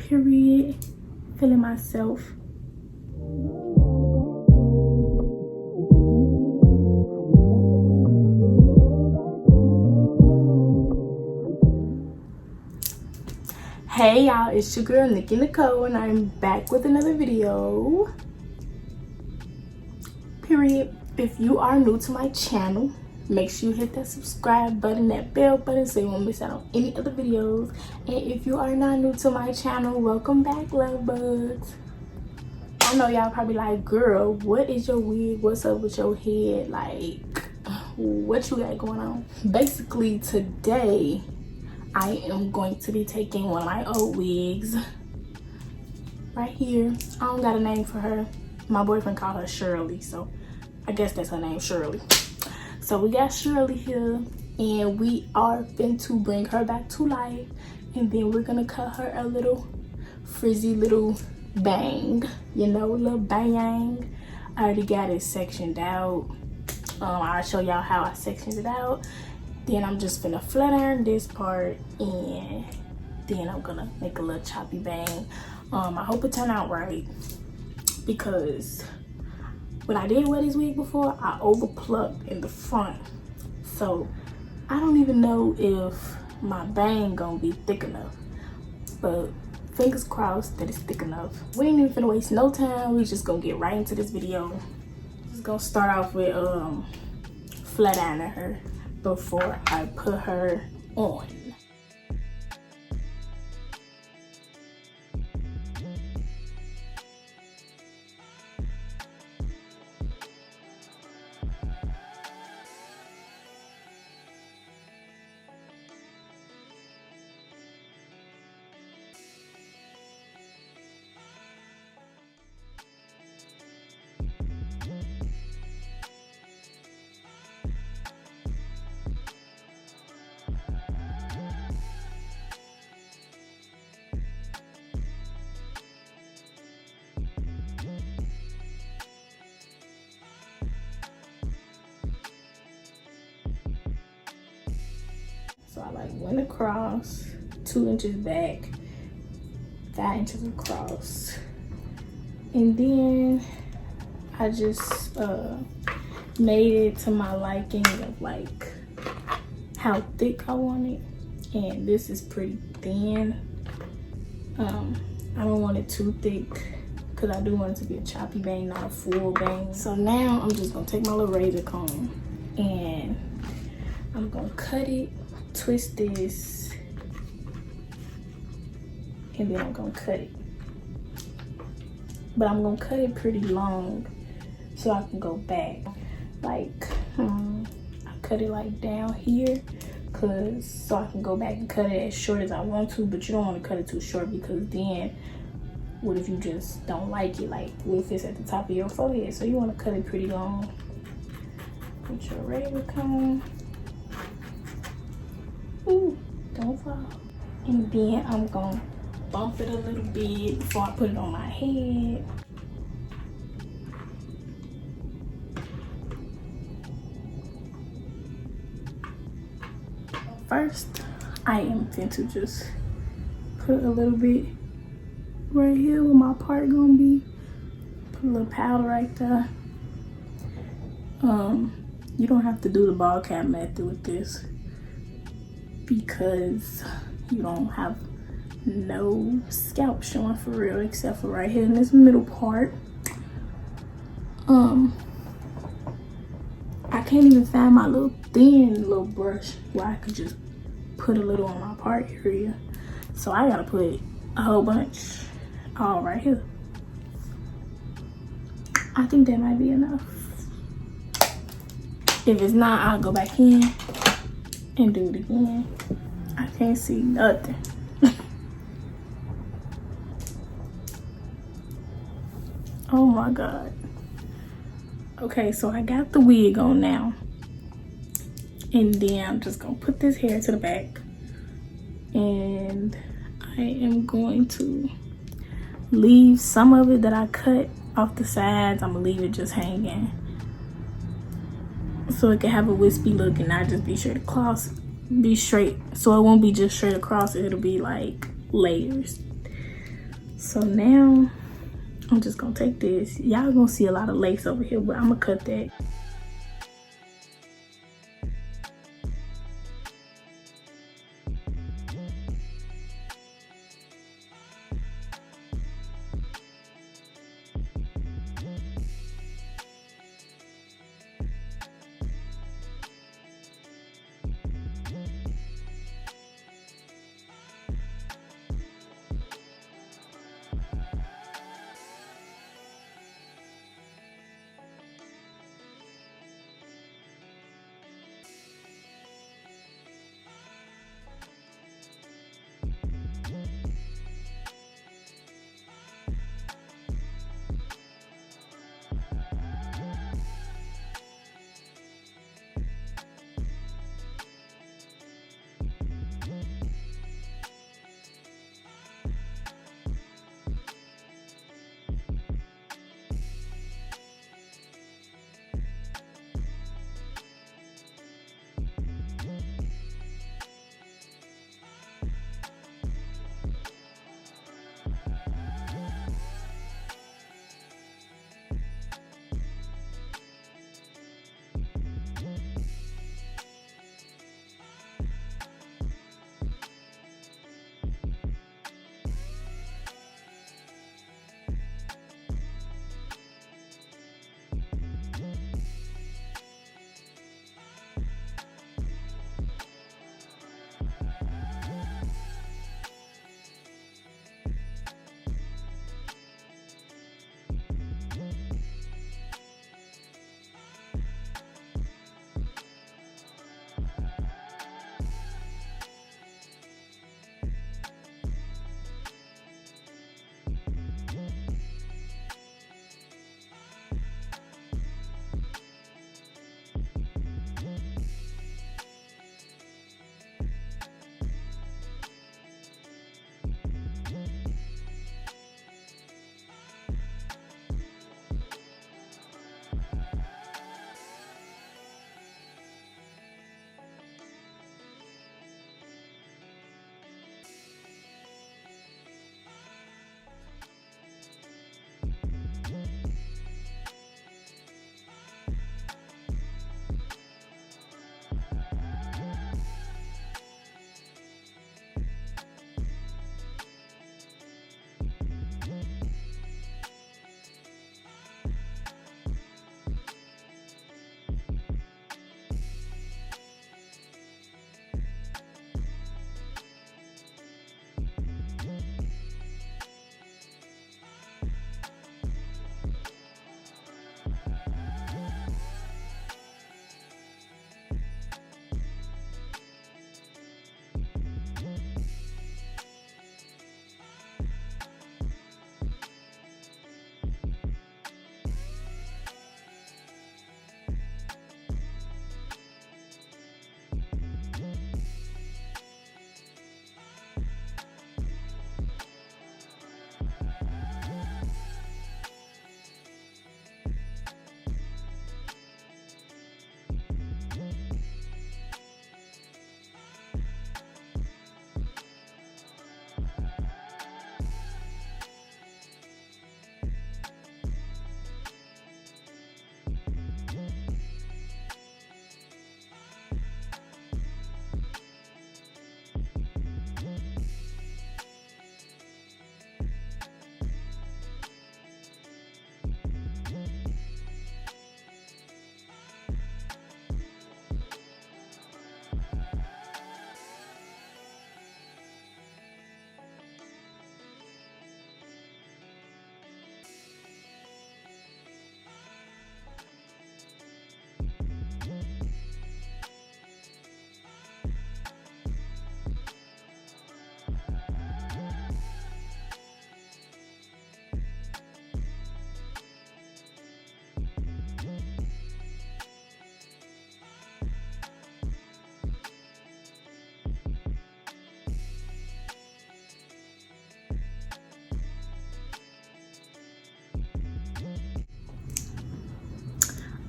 Period. Feeling myself. Hey y'all, it's your girl Nikki Nicole and I'm back with another video. Period. If you are new to my channel, make sure you hit that subscribe button, that bell button, so you won't miss out on any other videos. And if you are not new to my channel, welcome back, love bugs. I know y'all probably like, girl, what is your wig? What's up with your head? Like, what you got going on? Basically, today I am going to be taking one of my old wigs right here. I don't got a name for her. My boyfriend called her Shirley, so I guess that's her name, Shirley. So we got Shirley here and we are fin to bring her back to life, and then we're gonna cut her a little frizzy little bang, you know, a little bang. I already got it sectioned out. I'll show y'all how I sectioned it out. Then I'm just gonna flat iron this part, and then I'm gonna make a little choppy bang. I hope it turned out right, because when I did wear this wig before, I over plucked in the front. So I don't even know if my bang gonna be thick enough, but fingers crossed that it's thick enough. We ain't even finna waste no time. We just gonna get right into this video. Just gonna start off with flat ironing her before I put her on. So I like went across 2 inches back, 5 inches across, and then I just made it to my liking of like how thick I want it, and this is pretty thin. I don't want it too thick because I do want it to be a choppy bang, not a full bang. So now I'm just gonna take my little razor comb and I'm gonna cut it, twist this, and then I'm gonna cut it. But I'm gonna cut it pretty long so I can go back. Like, I cut it like down here, so I can go back and cut it as short as I want to, but you don't want to cut it too short, because then what if you just don't like it? Like, what if it's at the top of your forehead? So you want to cut it pretty long. Put your razor comb. Ooh, don't fall. And then I'm gonna bump it a little bit before I put it on my head. First, I am going to just put a little bit right here where my part gonna be. Put a little powder right there. You don't have to do the ball cap method with this, because you don't have no scalp showing for real, except for right here in this middle part. I can't even find my little thin little brush where I could just put a little on my part area, so I gotta put a whole bunch all right here. I think that might be enough. If it's not, I'll go back in and do it again. I can't see nothing. Oh my God. Okay, so I got the wig on now, and then I'm just gonna put this hair to the back, and I am going to leave some of it that I cut off the sides. I'm gonna leave it just hanging so it can have a wispy look and not just be straight across, be straight, so it won't be just straight across, it'll be like layers. So now I'm just gonna take this. Y'all gonna see a lot of lace over here, but I'm gonna cut that.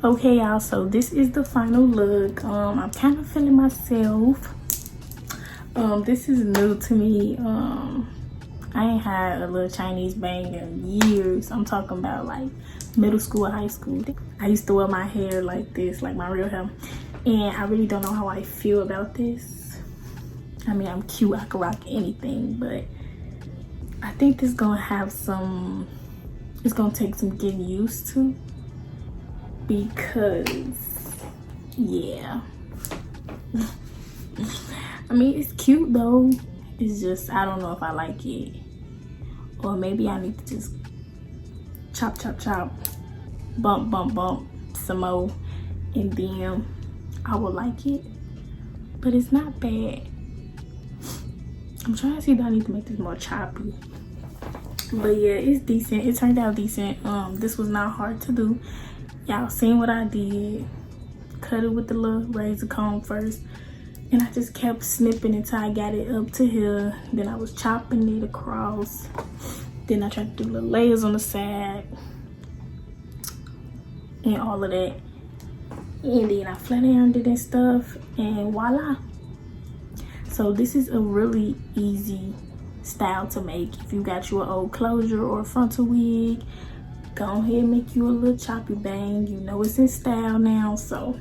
Okay, y'all, so this is the final look. I'm kind of feeling myself. This is new to me. I ain't had a little Chinese bang in years. I'm talking about like middle school or high school. I used to wear my hair like this, like my real hair. And I really don't know how I feel about this. I mean, I'm cute, I can rock anything, but I think this gonna have some, it's gonna take some getting used to, because yeah. I mean, it's cute though. It's just, I don't know if I like it. Or maybe I need to just chop, chop, chop, bump, bump, bump some more, and then I will like it. But it's not bad. I'm trying to see if I need to make this more choppy. But yeah, it's decent. It turned out decent. This was not hard to do. Y'all seen what I did. Cut it with the little razor comb first. And I just kept snipping until I got it up to here. Then I was chopping it across. Then I tried to do little layers on the side. And all of that. And then I flat ironed it and stuff. And voila. So this is a really easy style to make. If you got you an old closure or a frontal wig, go ahead and make you a little choppy bang. You know it's in style now, so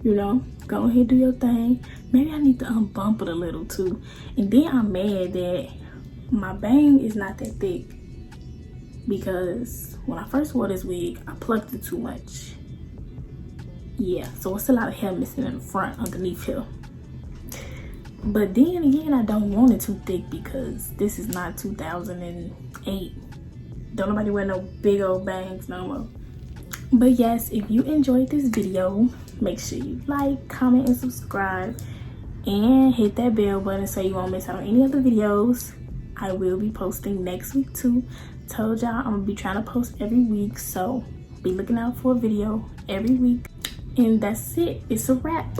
you know, go ahead, do your thing. Maybe I need to unbump it a little too. And then I'm mad that my bang is not that thick, because when I first wore this wig, I plucked it too much. Yeah, so it's a lot of hair missing in the front underneath here. But then again, I don't want it too thick, because this is not 2008. Don't nobody wear no big old bangs no more. But yes, if you enjoyed this video, make sure you like, comment, and subscribe. And hit that bell button so you won't miss out on any other videos. I will be posting next week too. Told y'all I'm gonna be trying to post every week, so be looking out for a video every week. And that's it. It's a wrap.